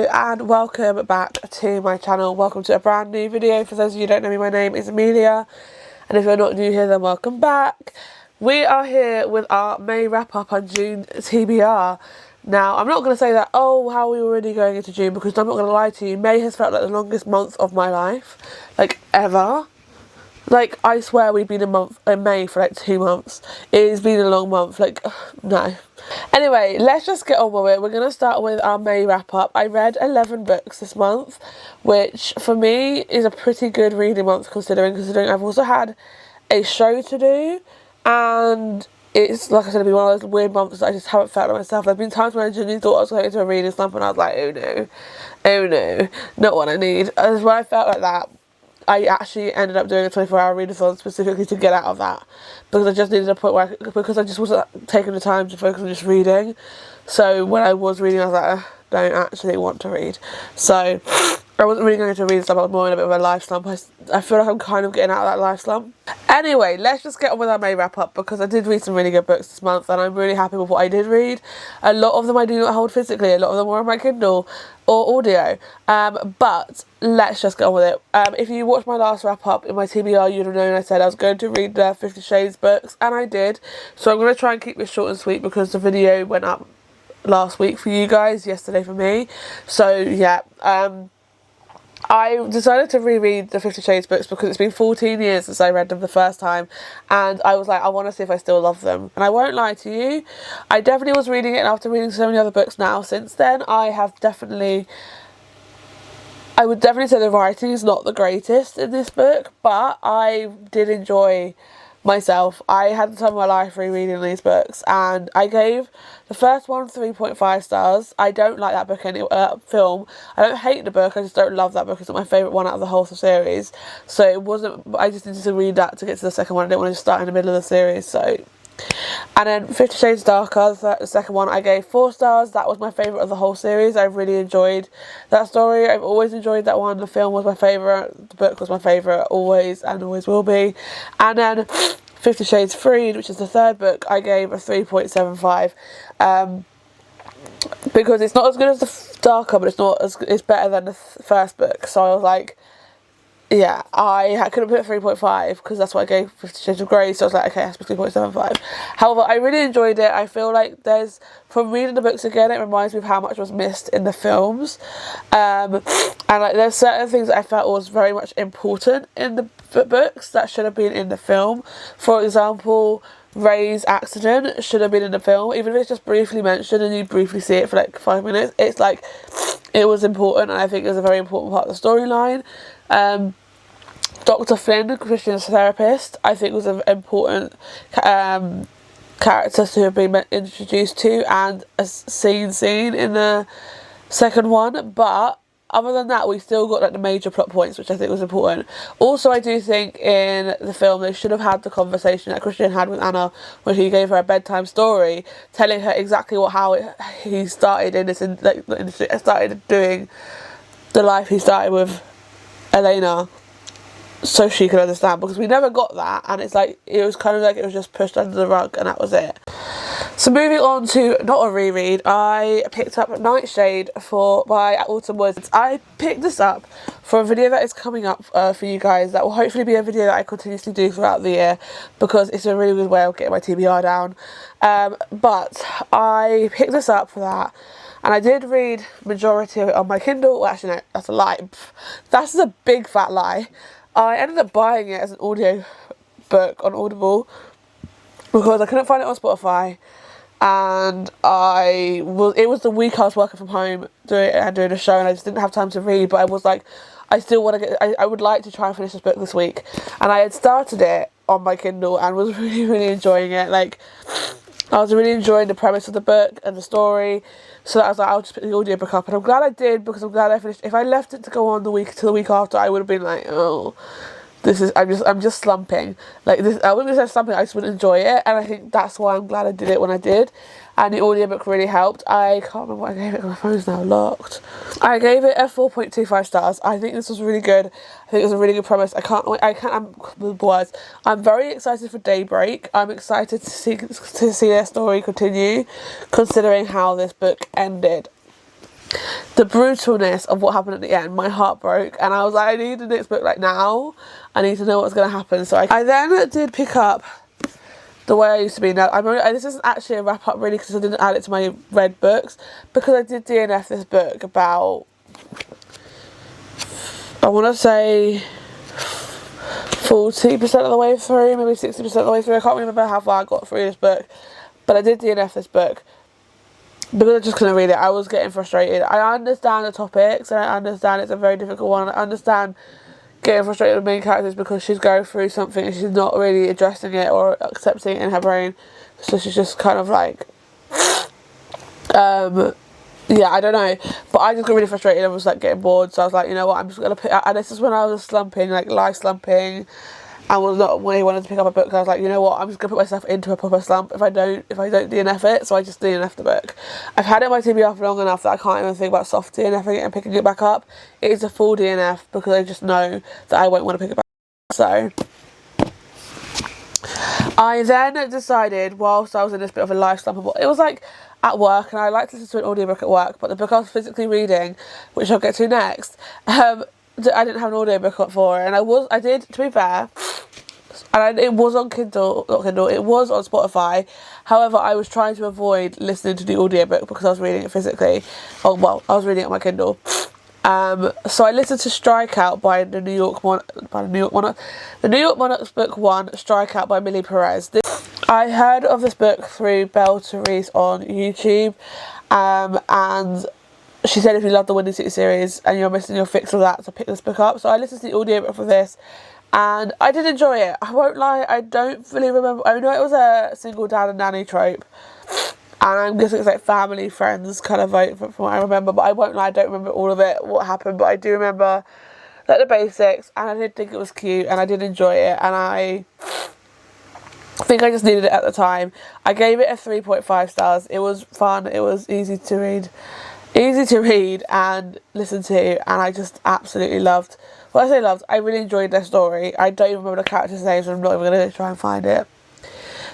Hello and welcome back to my channel. Welcome to a brand new video. For those of you who don't know me, my name is Amelia, and if you're not new here, then welcome back. We are here with our May wrap up on June TBR. Now, I'm not going to say that, oh, how are we already going into June, because I'm not going to lie to you, May has felt like the longest month of my life, like ever. Like, I swear we've been in May for like 2 months. It has been a long month, like, no. Anyway, let's just get on with it. We're going to start with our May wrap up. I read 11 books this month, which for me is a pretty good reading month considering I've also had a show to do, and it's, like I said, it'll be one of those weird months that I just haven't felt like myself. There have been times when I genuinely thought I was going into a reading slump and I was like, oh no, not what I need. And when I felt like that, I actually ended up doing a 24-hour readathon specifically to get out of that, because I just needed a point where because I just wasn't taking the time to focus on just reading. So when I was reading, I was like, I don't actually want to read. So I wasn't really going to read stuff. I was more in a bit of a life slump. I feel like I'm kind of getting out of that life slump. Anyway, let's just get on with our May wrap up, because I did read some really good books this month and I'm really happy with what I did read. A lot of them I do not hold physically, a lot of them were on my Kindle or audio, but let's just get on with it. If you watched my last wrap up in my TBR, you'd have known I said I was going to read the 50 Shades books, and I did. So I'm going to try and keep this short and sweet because the video went up last week for you guys, yesterday for me. So yeah, I decided to reread the 50 Shades books because it's been 14 years since I read them the first time, and I was like, I want to see if I still love them. And I won't lie to you, I definitely was reading it, and after reading so many other books now since then, I would definitely say the writing is not the greatest in this book, but I did enjoy myself. I had the time of my life rereading these books, and I gave the first one 3.5 stars. I don't like that book film. I don't hate the book, I just don't love that book. It's not my favourite one out of the whole series. So it wasn't, I just needed to read that to get to the second one. I didn't want to just start in the middle of the series. So, and then 50 Shades Darker, the second one, I gave 4 stars. That was my favourite of the whole series. I really enjoyed that story. I've always enjoyed that one. The film was my favourite. The book was my favourite, always and always will be. And then 50 Shades Freed, which is the third book, I gave a 3.75. Because it's not as good as the Darker, but it's better than the first book. So I was like, yeah, I couldn't put 3.5 because that's what I gave 50 Shades of Grey, so I was like, okay, that's 3.75. However, I really enjoyed it. I feel like from reading the books again, it reminds me of how much was missed in the films. And like there's certain things that I felt was very much important in the books that should have been in the film. For example, Ray's accident should have been in the film, even if it's just briefly mentioned and you briefly see it for like 5 minutes. It's like, it was important, and I think it was a very important part of the storyline. Dr. Flynn, Christian's therapist, I think was an important character to have been introduced to and a scene in the second one, but other than that, we still got like the major plot points, which I think was important. Also, I do think in the film they should have had the conversation that Christian had with Anna when he gave her a bedtime story, telling her exactly he started started doing the life he started with Elena, so she could understand, because we never got that, and it's like it was kind of like it was just pushed under the rug and that was it. So moving on to not a reread, I picked up Nightshade by Autumn Woods. I picked this up for a video that is coming up for you guys, that will hopefully be a video that I continuously do throughout the year, because it's a really good way of getting my TBR down. But I picked this up for that, and I did read majority of it on my Kindle. Well, actually no, that's a lie. That's a big fat lie. I ended up buying it as an audio book on Audible because I couldn't find it on Spotify, and it was the week I was working from home doing a show, and I just didn't have time to read, but I was like, I would like to try and finish this book this week, and I had started it on my Kindle and was really, really enjoying it. Like, I was really enjoying the premise of the book and the story, so I was like, I'll just pick the audiobook up, and I'm glad I did, because I'm glad I finished. If I left it to go on the week after, I would have been like, oh, I'm just slumping. Like this, I wouldn't say slumping, I just wouldn't enjoy it, and I think that's why I'm glad I did it when I did. And the audiobook really helped. I can't remember what I gave it because my phone's now locked. I gave it a 4.25 stars. I think this was really good. I think it was a really good premise. I'm very excited for Daybreak. I'm excited to see their story continue, considering how this book ended. the brutalness of what happened at the end, my heart broke, and I was like, I need the next book like now. I need to know what's going to happen. So I then did pick up The Way I Used to Be. Now, this isn't actually a wrap up really, because I didn't add it to my read books, because I did DNF this book about, I want to say 40% of the way through, maybe 60% of the way through. I can't remember how far I got through this book, but I did DNF this book because I just couldn't read it. I was getting frustrated. I understand the topics, and I understand it's a very difficult one. I understand getting frustrated with the main characters because she's going through something and she's not really addressing it or accepting it in her brain. So she's just kind of like, yeah, I don't know. But I just got really frustrated and was like getting bored. So I was like, you know what, I'm just going to pick up. And this is when I was slumping, like life slumping. And was not really wanting to pick up a book. I was like, you know what, I'm just gonna put myself into a proper slump if I don't DNF it. So I just DNF the book. I've had it on my TBR for long enough that I can't even think about soft DNFing it and picking it back up. It is a full DNF because I just know that I won't want to pick it back up. So I then decided, whilst I was in this bit of a life slump, it was like at work, and I like to listen to an audiobook at work, but the book I was physically reading, which I'll get to next, I didn't have an audiobook for it, and I did, to be fair, and it was on Kindle, not Kindle, it was on Spotify. However, I was trying to avoid listening to the audiobook because I was reading it physically. Oh, well, I was reading it on my Kindle. So I listened to Strikeout by the New York Monarchs Book 1, Strikeout by Millie Perez. I heard of this book through Belle Therese on YouTube, and she said if you love the Windy City series and you're missing your fix of that, to pick this book up. So I listened to the audiobook for this, and I did enjoy it. I won't lie, I don't fully remember. I know it was a single dad and nanny trope, and I'm guessing it's like family, friends kind of vote from what I remember, but I won't lie, I don't remember all of it, what happened, but I do remember like the basics, and I did think it was cute, and I did enjoy it, and I think I just needed it at the time. I gave it a 3.5 stars. It was fun, it was easy to read and listen to, and I just absolutely loved, well, I say loved, I really enjoyed their story. I don't even remember the characters' names, so I'm not even going to try and find it.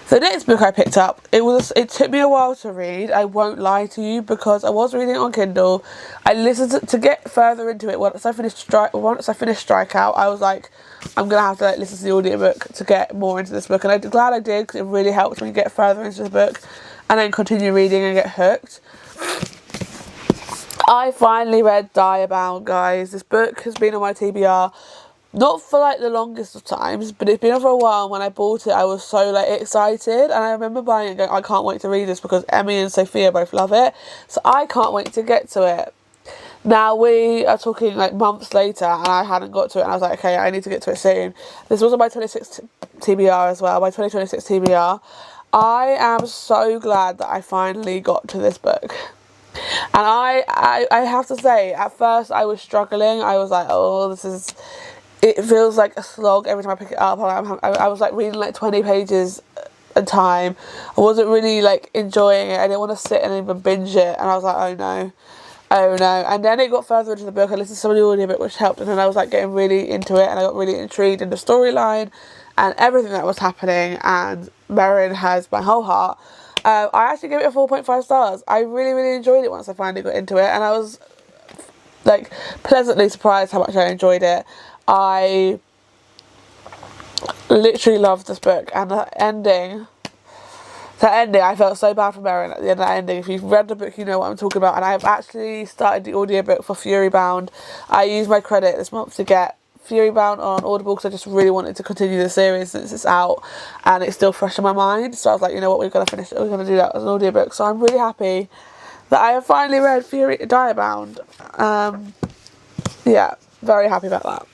The next book I picked up, it took me a while to read, I won't lie to you, because I was reading it on Kindle. I listened to get further into it. Once I finished Strikeout, I was like, I'm going to have to listen to the audiobook to get more into this book, and I'm glad I did, because it really helped me get further into the book and then continue reading and get hooked. I finally read Diabound, guys. This book has been on my TBR, not for like the longest of times, but it's been on for a while. When I bought it, I was so like excited, and I remember buying it and going, I can't wait to read this, because Emmy and Sophia both love it, so I can't wait to get to it. Now we are talking like months later, and I hadn't got to it, and I was like, okay, I need to get to it soon. This was on my 26 TBR as well, my 2026 TBR. I am so glad that I finally got to this book. And I have to say, at first I was struggling. I was like, oh, it feels like a slog every time I pick it up. I was like reading like 20 pages a time. I wasn't really like enjoying it. I didn't want to sit and even binge it. And I was like, oh no. And then it got further into the book. I listened to some of the audiobook, which helped. And then I was like getting really into it, and I got really intrigued in the storyline and everything that was happening. And Merrin has my whole heart. I actually gave it a 4.5 stars. I really, really enjoyed it once I finally got into it, and I was like pleasantly surprised how much I enjoyed it. I literally loved this book, and the ending, I felt so bad for Merrin at the end of that ending. If you've read the book, you know what I'm talking about. And I have actually started the audiobook for Furybound. I used my credit this month to get Furybound on Audible, because I just really wanted to continue the series since it's out and it's still fresh in my mind. So I was like, you know what, we're going to finish it, we're going to do that as an audiobook. So I'm really happy that I have finally read Diabound. Yeah, very happy about that.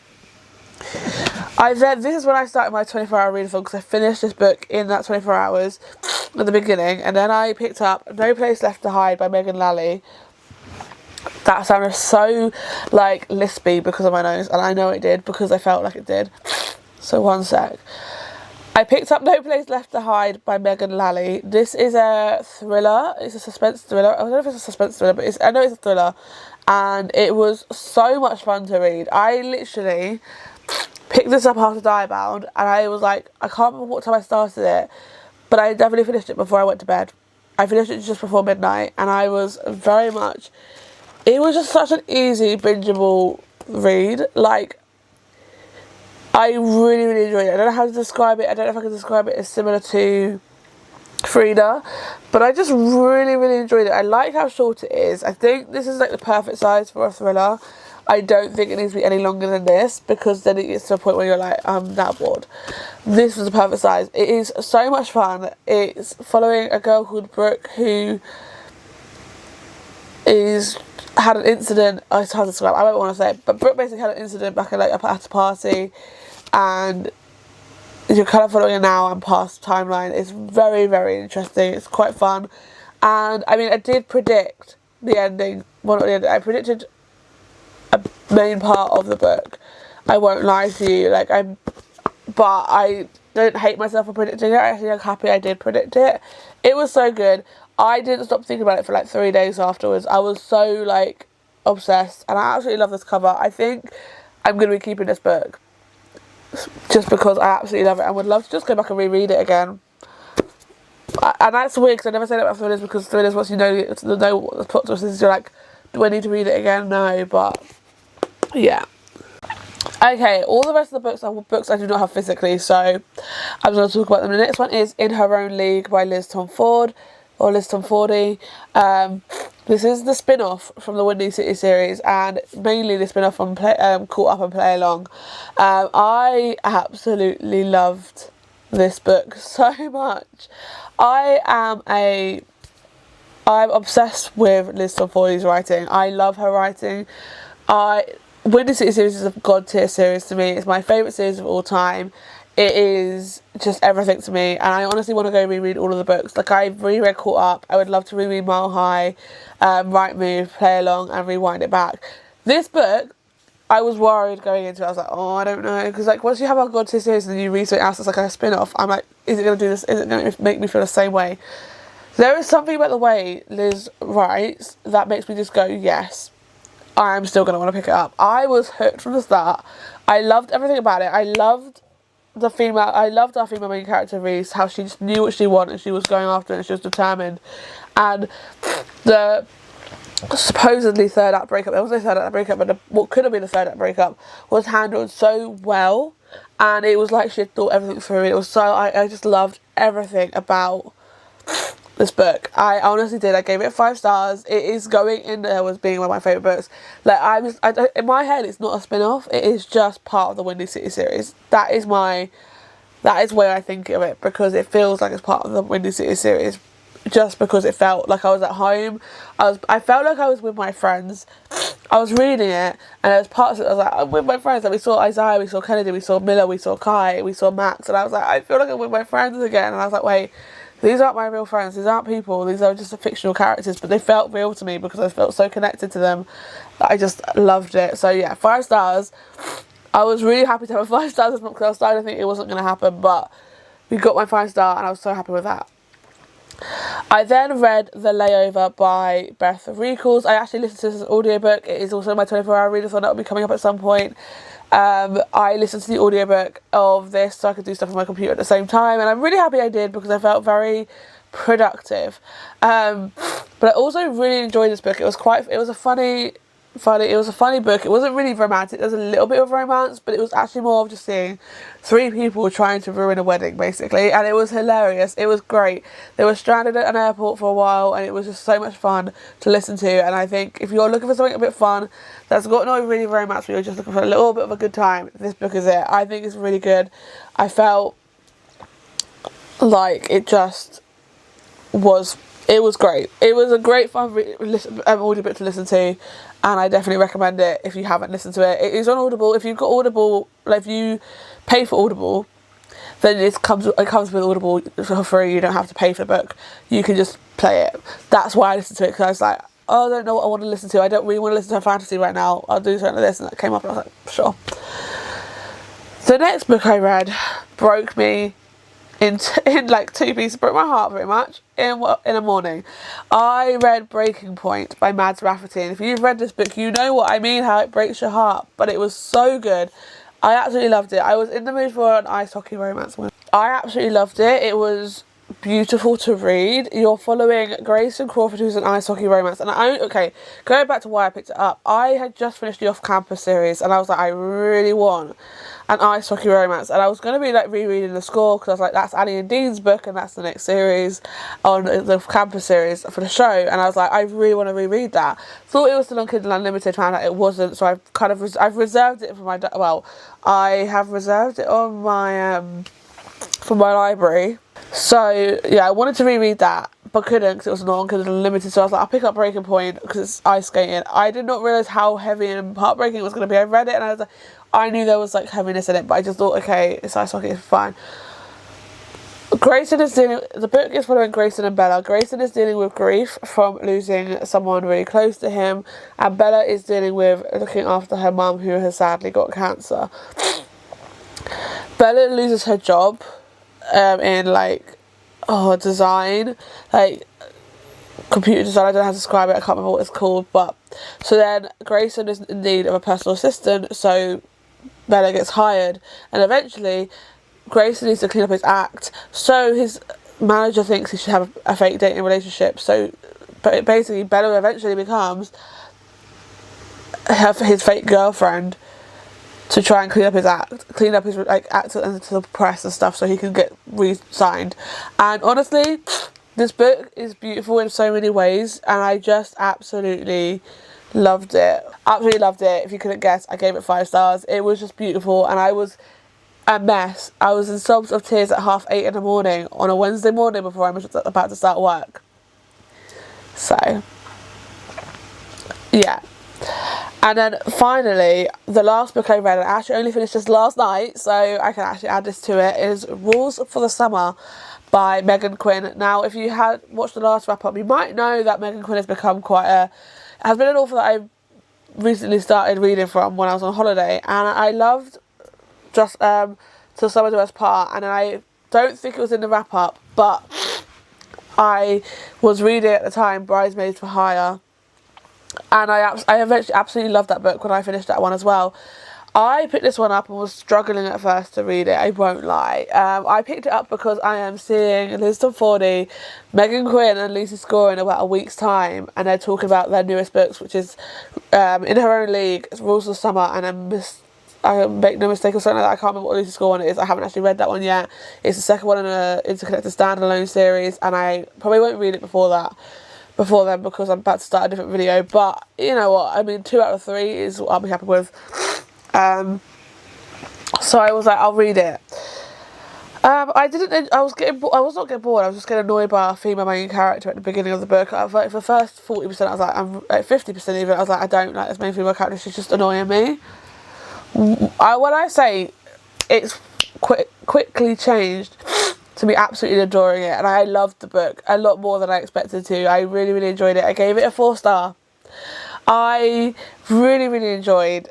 This is when I started my 24-hour readathon, because I finished this book in that 24 hours at the beginning, and then I picked up No Place Left to Hide by Megan Lally. That sounded so like lispy because of my nose, and I know it did because I felt like it did. So one sec. I picked up No Place Left to Hide by Megan Lally. This is a thriller. It's a suspense thriller. I don't know if it's a suspense thriller, but I know it's a thriller. And it was so much fun to read. I literally picked this up after Diabound, and I was like, I can't remember what time I started it, but I definitely finished it before I went to bed. I finished it just before midnight, and I was very much it was just such an easy, bingeable read. Like, I really, really enjoyed it. I don't know how to describe it. I don't know if I can describe it as similar to Frida, but I just really, really enjoyed it. I like how short it is. I think this is like the perfect size for a thriller. I don't think it needs to be any longer than this, because then it gets to a point where you're like, I'm that bored. This was the perfect size. It is so much fun. It's following a girl called Brooke who had an incident. Oh, it's hard to describe. I don't want to say it, but Brooke basically had an incident back at a party, and you're kind of following a now and past timeline. It's very, very interesting. It's quite fun, and I mean, I did predict the ending. Well, not the ending. I predicted a main part of the book. I won't lie to you. But I don't hate myself for predicting it. Actually, I'm happy I did predict it. It was so good. I didn't stop thinking about it for like 3 days afterwards. I was so like obsessed, and I absolutely love this cover. I think I'm going to be keeping this book just because I absolutely love it and would love to just go back and reread it again. And that's weird because I never say that about thrillers, because thrillers, once you know what the plot twist is, you're like, do I need to read it again? No, but yeah. Okay, all the rest of the books are books I do not have physically, so I'm going to talk about them. The next one is In Her Own League by Liz Tomforde, or Liz Tomfordy. This is the spin-off from the Windy City series, and mainly the spin-off from Caught Up and Play Along. I absolutely loved this book so much. I'm obsessed with Liz Tomfordy's writing. I love her writing. Windy City series is a god tier series to me. It's my favourite series of all time. It is just everything to me, and I honestly want to go reread all of the books. Like, I've reread Caught Up. I would love to reread Mile High, Right Move, Play Along, and rewind it back. This book, I was worried going into it. I was like, oh, I don't know, because like once you have a god tier series and then you read something else that's like a spin-off, I'm like, is it going to do this? Is it going to make me feel the same way? There is something about the way Liz writes that makes me just go, yes, I'm still going to want to pick it up. I was hooked from the start. I loved everything about it. I loved our female main character, Reese, how she just knew what she wanted, she was going after it, and she was determined. And the supposedly third act breakup, there was no third act breakup, but what could have been a third act breakup was handled so well, and it was like she had thought everything through. It was so, I just loved everything about this book. I honestly did. I gave it 5 stars. It is going in there as being one of my favourite books. Like, in my head, it's not a spin-off. It is just part of the Windy City series. That is where I think of it, because it feels like it's part of the Windy City series. Just because it felt like I was at home. I felt like I was with my friends. I was reading it, and there was parts of it I was like, I'm with my friends. Like, we saw Isaiah, we saw Kennedy, we saw Miller, we saw Kai, we saw Max, and I was like, I feel like I'm with my friends again. And I was like, wait, these aren't my real friends, these aren't people, these are just fictional characters, but they felt real to me because I felt so connected to them that I just loved it. So yeah, 5 stars. I was really happy to have a 5 stars this month, because I was starting to think it wasn't going to happen, but we got my 5 star, and I was so happy with that. I then read The Layover by Beth of Recalls. I actually listened to this as an audiobook. It is also my 24-hour readathon that will be coming up at some point. I listened to the audiobook of this so I could do stuff on my computer at the same time, and I'm really happy I did, because I felt very productive. But I also really enjoyed this book. It was a funny book. It wasn't really romantic. There's a little bit of romance, but it was actually more of just seeing 3 people trying to ruin a wedding, basically, and it was hilarious. It was great. They were stranded at an airport for a while, and it was just so much fun to listen to. And I think if you're looking for something a bit fun that's got no really romance, but you're just looking for a little bit of a good time, this book is it. I think it's really good. I felt like it was great. It was a great fun audiobook to listen to, and I definitely recommend it if you haven't listened to it. It is on Audible. If you've got Audible, like if you pay for Audible, then it comes with Audible for free. You don't have to pay for the book. You can just play it. That's why I listened to it, because I was like, oh, I don't know what I want to listen to. I don't really want to listen to a fantasy right now. I'll do something like this, and that came up, and I was like, sure. The next book I read broke me in like 2 pieces, broke my heart very much in a morning. I read Breaking Point by Mads Rafferty, and if you've read this book, you know what I mean, how it breaks your heart, but it was so good. I absolutely loved it. I was in the mood for an ice hockey romance. I absolutely loved it. It was beautiful to read. You're following Grace and Crawford, who's an ice hockey romance. And going back to why I picked it up, I had just finished the off-campus series, and I was like, I really want an ice hockey romance. And I was going to be like rereading The Score, because I was like, that's Annie and Dean's book, and that's the next series on the campus series for the show. And I was like, I really want to reread that. Thought it was still on Kindle Unlimited, found out it wasn't. So I've reserved it for my, I have reserved it on my for my library. So yeah, I wanted to reread that but couldn't because it was not on Kindle Unlimited. So I was like, I'll pick up Breaking Point because it's ice skating. I did not realise how heavy and heartbreaking it was going to be. I read it and I was like, I knew there was like heaviness in it, but I just thought, okay, it's ice hockey, it's fine. The book is following Grayson and Bella. Grayson is dealing with grief from losing someone really close to him, and Bella is dealing with looking after her mum, who has sadly got cancer. Bella loses her job in design, like computer design. I don't know how to describe it, I can't remember what it's called. But so then Grayson is in need of a personal assistant, so Bella gets hired, and eventually Grayson needs to clean up his act, so his manager thinks he should have a fake dating relationship. So basically Bella eventually becomes his fake girlfriend to try and clean up his act into the press and stuff, so he can get re-signed. And honestly, this book is beautiful in so many ways, and I just absolutely loved it. Absolutely loved it. If you couldn't guess, I gave it 5 stars. It was just beautiful, and I was a mess. I was in sobs of tears at 8:30 in the morning on a Wednesday morning before I was about to start work. So yeah. And then finally, the last book I read, and I actually only finished this last night, so I can actually add this to it, is Rules for the Summer by Megan Quinn. Now, if you had watched the last wrap up, you might know that Megan Quinn has become has been an author that I recently started reading from when I was on holiday, and I loved just Till Summer Do Us Part, and I don't think it was in the wrap up, but I was reading at the time Bridesmaids for Hire, and I eventually absolutely loved that book when I finished that one as well. I picked this one up and was struggling at first to read it, I won't lie. I picked it up because I am seeing Elizabeth Fordy, Megan Quinn and Lucy Score in about a week's time, and they're talking about their newest books, which is In Her Own League, Rules of the Summer, and I make no mistake or something like that. I can't remember what Lucy Score one is. I haven't actually read that one yet. It's the second one in an interconnected standalone series, and I probably won't read it before then, because I'm about to start a different video. But you know what, I mean, 2 out of 3 is what I'll be happy with. So I was like, I'll read it. I was not getting bored. I was just getting annoyed by our female main character at the beginning of the book. I was like, for the first 40%, I was like, I'm at 50% even. I was like, I don't like this main female character. She's just annoying me. When I say it's quickly changed to me absolutely adoring it, and I loved the book a lot more than I expected to. I really, really enjoyed it. I gave it a 4 star. I really, really enjoyed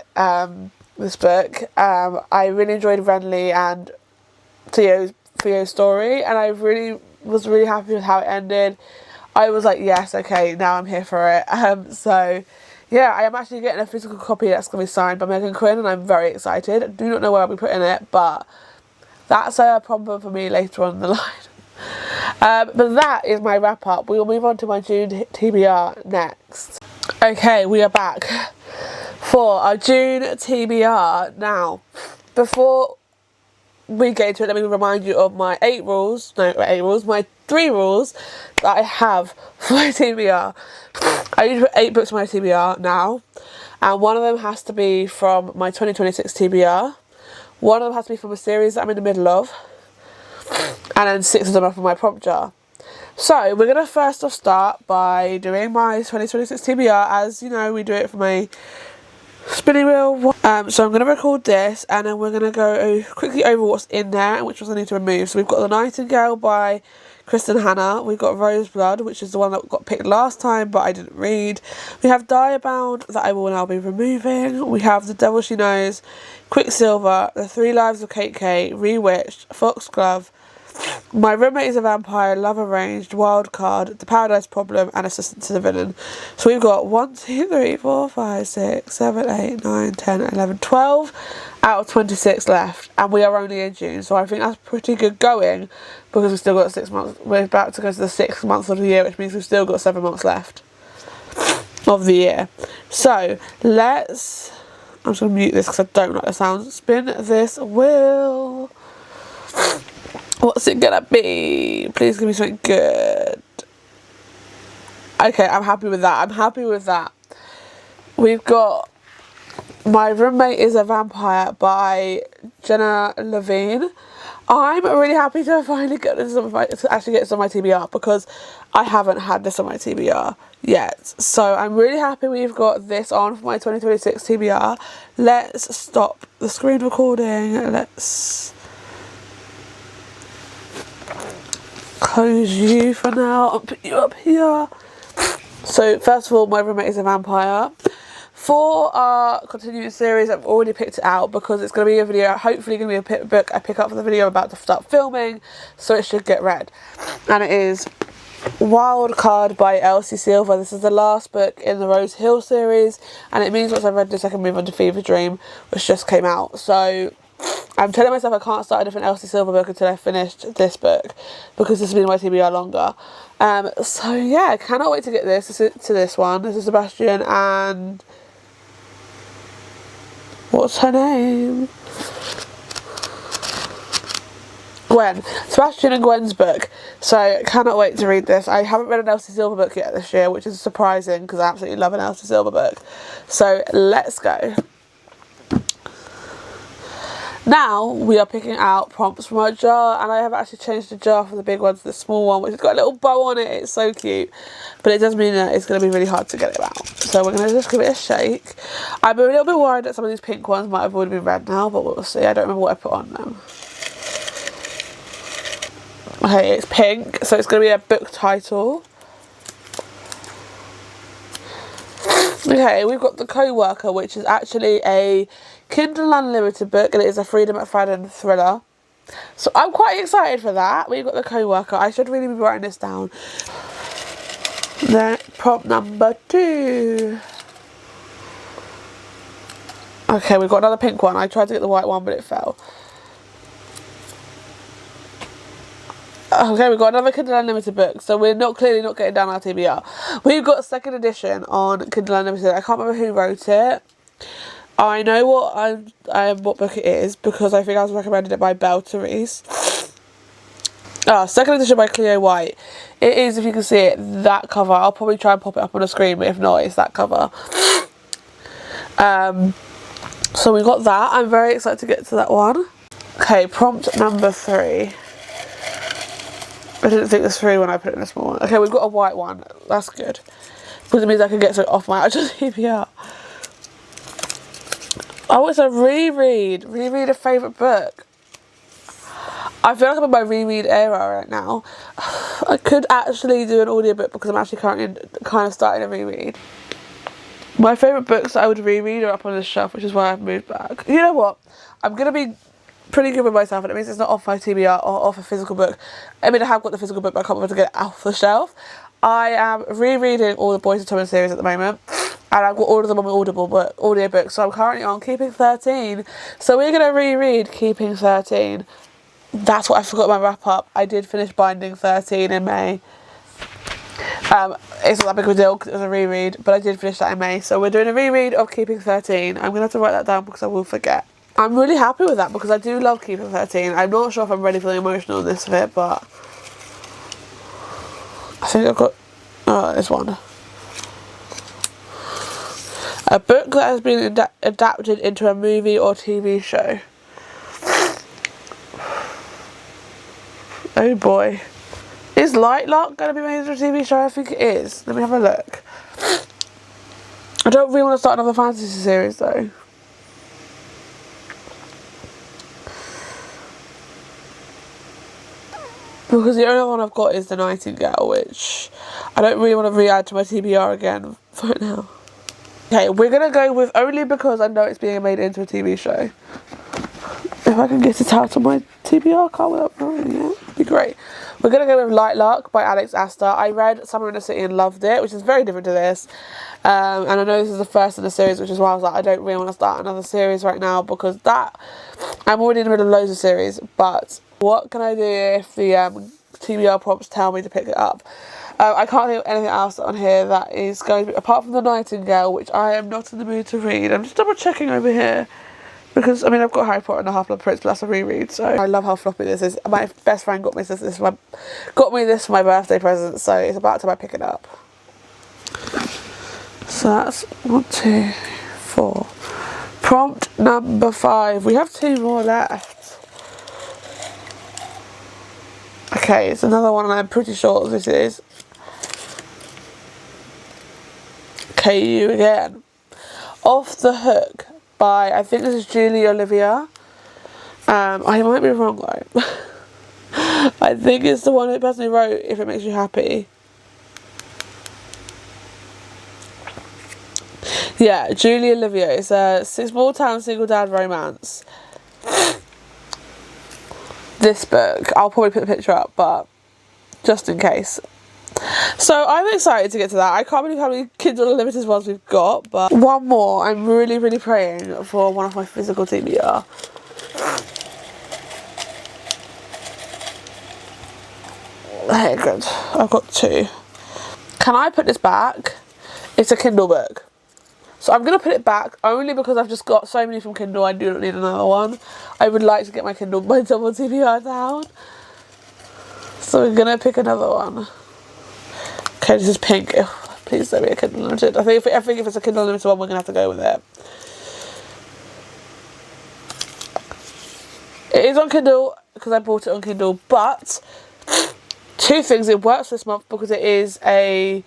this book. I really enjoyed Renly and Theo's story, and I was really happy with how it ended. I was like, yes, okay, now I'm here for it. So yeah, I am actually getting a physical copy that's going to be signed by Megan Quinn, and I'm very excited. I do not know where I'll be putting it, but that's a problem for me later on in the line. But that is my wrap up. We will move on to my June TBR next. Okay, we are back for our June TBR. Now, before we get into it, let me remind you of my 3 rules that I have for my TBR. I usually put 8 books on my TBR now, and one of them has to be from my 2026 TBR. One of them has to be from a series that I'm in the middle of, and then 6 of them are from my prompt jar. So we're going to first off start by doing my 2026 TBR, as you know we do it for my spinning wheel. So I'm going to record this, and then we're going to go quickly over what's in there and which ones I need to remove. So we've got The Nightingale by Kristen Hanna. We've got Roseblood, which is the one that got picked last time but I didn't read. We have Diabound, that I will now be removing. We have The Devil She Knows, Quicksilver, The 3 Lives of Kate K, Rewitched, Foxglove, My Roommate is a Vampire, Love Arranged, Wild Card, The Paradise Problem, and Assistant to the Villain. So we've got 1, 2, 3, 4, 5, 6, 7, 8, 9, 10, 11, 12 out of 26 left. And we are only in June. So I think that's pretty good going because we've still got 6 months. We're about to go to the 6th month of the year, which means we've still got 7 months left of the year. So let's... I'm just going to mute this because I don't like the sound. Spin this wheel. What's it gonna be? Please give me something good. Okay, I'm happy with that. I'm happy with that. We've got My Roommate is a Vampire by Jenna Levine. I'm really happy to finally get this on my, to actually get this on my TBR because I haven't had this on my TBR yet. So I'm really happy we've got this on for my 2026 TBR. Let's stop the screen recording. Let's close you for now and put you up here. So first of all, My Roommate is a Vampire. For our continuing series, I've already picked it out because it's going to be a video, hopefully going to be a book I pick up for the video I'm about to start filming, so it should get read. And it is Wild Card by Elsie Silver. This is the last book in the Rose Hill series, and it means once I've read this I can move on to Fever Dream, which just came out. So I'm telling myself I can't start a different Elsie Silver book until I've finished this book because this has been my TBR longer. So yeah, I cannot wait to get this to this one. This is Sebastian and... what's her name? Gwen. Sebastian and Gwen's book. So cannot wait to read this. I haven't read an Elsie Silver book yet this year, which is surprising because I absolutely love an Elsie Silver book. So let's go. Now we are picking out prompts from our jar, and I have actually changed the jar from the big one to the small one, which has got a little bow on it. It's so cute, but it does mean that it's going to be really hard to get it out. So we're going to just give it a shake. I'm a little bit worried that some of these pink ones might have already been read now, but we'll see. I don't remember what I put on them. Okay, it's pink, so it's going to be a book title. Okay, we've got The Co-Worker, which is actually a Kindle Unlimited book, and it is a Freida McFadden thriller. So I'm quite excited for that. We've got The Co-Worker. I should really be writing this down. Then prompt number 2. Okay, we've got another pink one. I tried to get the white one, but it fell. Okay, we've got another Kindle Unlimited book, so we're clearly not getting down our TBR. We've got a second edition on Kindle Unlimited. I can't remember who wrote it. I know what book it is because I think I was recommended it by Belle Therese. Second edition by Cleo White. It is, if you can see it, that cover. I'll probably try and pop it up on the screen, but if not, it's that cover. So we got that. I'm very excited to get to that one. Okay, prompt number 3. I didn't think there's 3 when I put it in the small one. Okay, we've got a white one. That's good. Because it means I can get something off my actual TBR. Oh, it's a reread. Reread a favourite book. I feel like I'm in my reread era right now. I could actually do an audiobook because I'm actually currently kind of starting a reread. My favourite books that I would reread are up on this shelf, which is why I've moved back. You know what? I'm going to be pretty good with myself, and it means it's not off my TBR or off a physical book. I mean, I have got the physical book, but I can't remember to get it off the shelf. I am rereading all the Boys and Thomas series at the moment, and I've got all of them on my audiobook, so I'm currently on Keeping 13. So we're going to reread Keeping 13. That's what I forgot my wrap up. I did finish Binding 13 in May. It's not that big of a deal because it was a reread, but I did finish that in May. So we're doing a reread of Keeping 13. I'm going to have to write that down because I will forget. I'm really happy with that because I do love Keeping 13. I'm not sure if I'm ready for the emotional in this bit, but I think I've got this one. A book that has been adapted into a movie or TV show. Oh boy. Is Lightlock going to be made into a TV show? I think it is. Let me have a look. I don't really want to start another fantasy series though. Because the only one I've got is The Nightingale, which I don't really want to re-add to my TBR again right now. Okay, we're going to go with Only Because I Know It's Being Made into a TV show. If if I can get it out of my TBR card without ruining it, it'd be great. We're going to go with Light Luck by Alex Astor. I read Summer in the City and loved it, which is very different to this. And I know this is the first in the series, which is why I was like, I don't really want to start another series right now, because I'm already in the middle of loads of series. But what can I do if the TBR prompts tell me to pick it up? I can't think of anything else on here that is going to be, apart from The Nightingale, which I am not in the mood to read. I'm just double checking over here. Because, I mean, I've got Harry Potter and the Half-Blood Prince, but that's a reread, so I love how floppy this is. My best friend got me this for my birthday present, so it's about time I pick it up. So that's 1, 2, 4. Prompt number 5. We have 2 more left. Okay, it's another one, and I'm pretty sure this is KU again. Off the Hook by, I think this is Julie Olivia. I might be wrong though. I think it's the one who personally wrote If It Makes You Happy. Yeah, Julie Olivia. It's a small town single dad romance. This book, I'll probably put the picture up, but just in case. So I'm excited to get to that. I can't believe how many Kindle Unlimited ones we've got, but one more. I'm really, really praying for one of my physical TBR. Hey, good. I've got 2. Can I put this back? It's a Kindle book. So I'm going to put it back only because I've just got so many from Kindle. I do not need another one. I would like to get my double TBR down. So we're going to pick another one. Okay, this is pink. Oh, please don't be a Kindle Unlimited. I think if it's a Kindle Unlimited one, we're going to have to go with it. It is on Kindle because I bought it on Kindle, but 2 things. It works this month because it is a,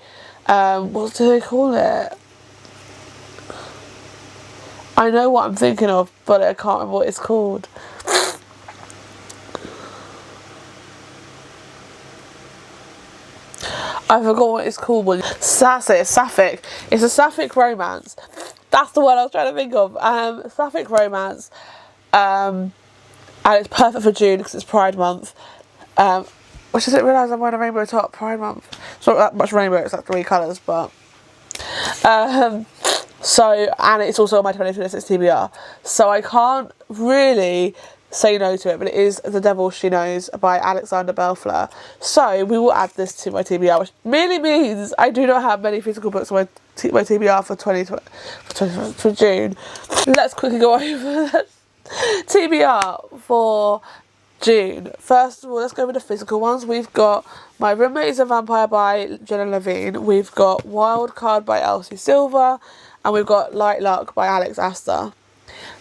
what do they call it? I know what I'm thinking of, but I can't remember what it's called. I forgot what it's called. Sapphic. It's a Sapphic romance. That's the word I was trying to think of. Sapphic romance. And it's perfect for June because it's Pride Month. Which I didn't realise I'm wearing a rainbow top. Pride Month. It's not that much rainbow. It's like 3 colours, but. So, and it's also on my 2026 TBR. So I can't really say no to it, but it is The Devil She Knows by Alexander Belfleur. So we will add this to my TBR, which merely means I do not have many physical books on my TBR for June. Let's quickly go over TBR for June. First of all, let's go with the physical ones. We've got My Roommate is a Vampire by Jenna Levine. We've got Wild Card by Elsie Silver. And we've got Light Luck by Alex Astor.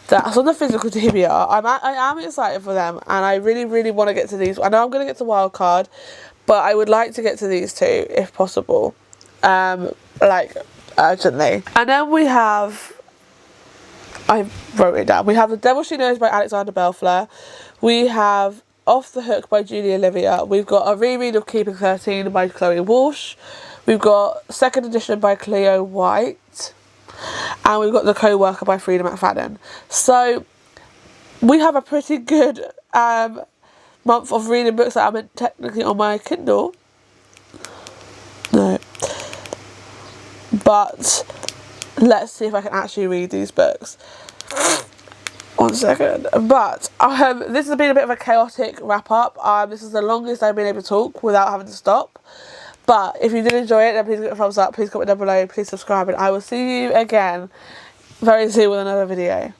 That's on the physical TBR. I am excited for them, and I really, really want to get to these. I know I'm going to get to Wild Card, but I would like to get to these 2 if possible, like urgently. And then we have, I wrote it down. We have The Devil She Knows by Alexander Belfleur. We have Off the Hook by Julie Olivia. We've got a reread of Keeping 13 by Chloe Walsh. We've got 2nd edition by Cleo White. And we've got The Co-Worker by Frida McFadden. So we have a pretty good month of reading books that I'm technically on my Kindle. No. But let's see if I can actually read these books. 1 second. But this has been a bit of a chaotic wrap up. This is the longest I've been able to talk without having to stop. But if you did enjoy it, then please give it a thumbs up, please comment down below, please subscribe, and I will see you again very soon with another video.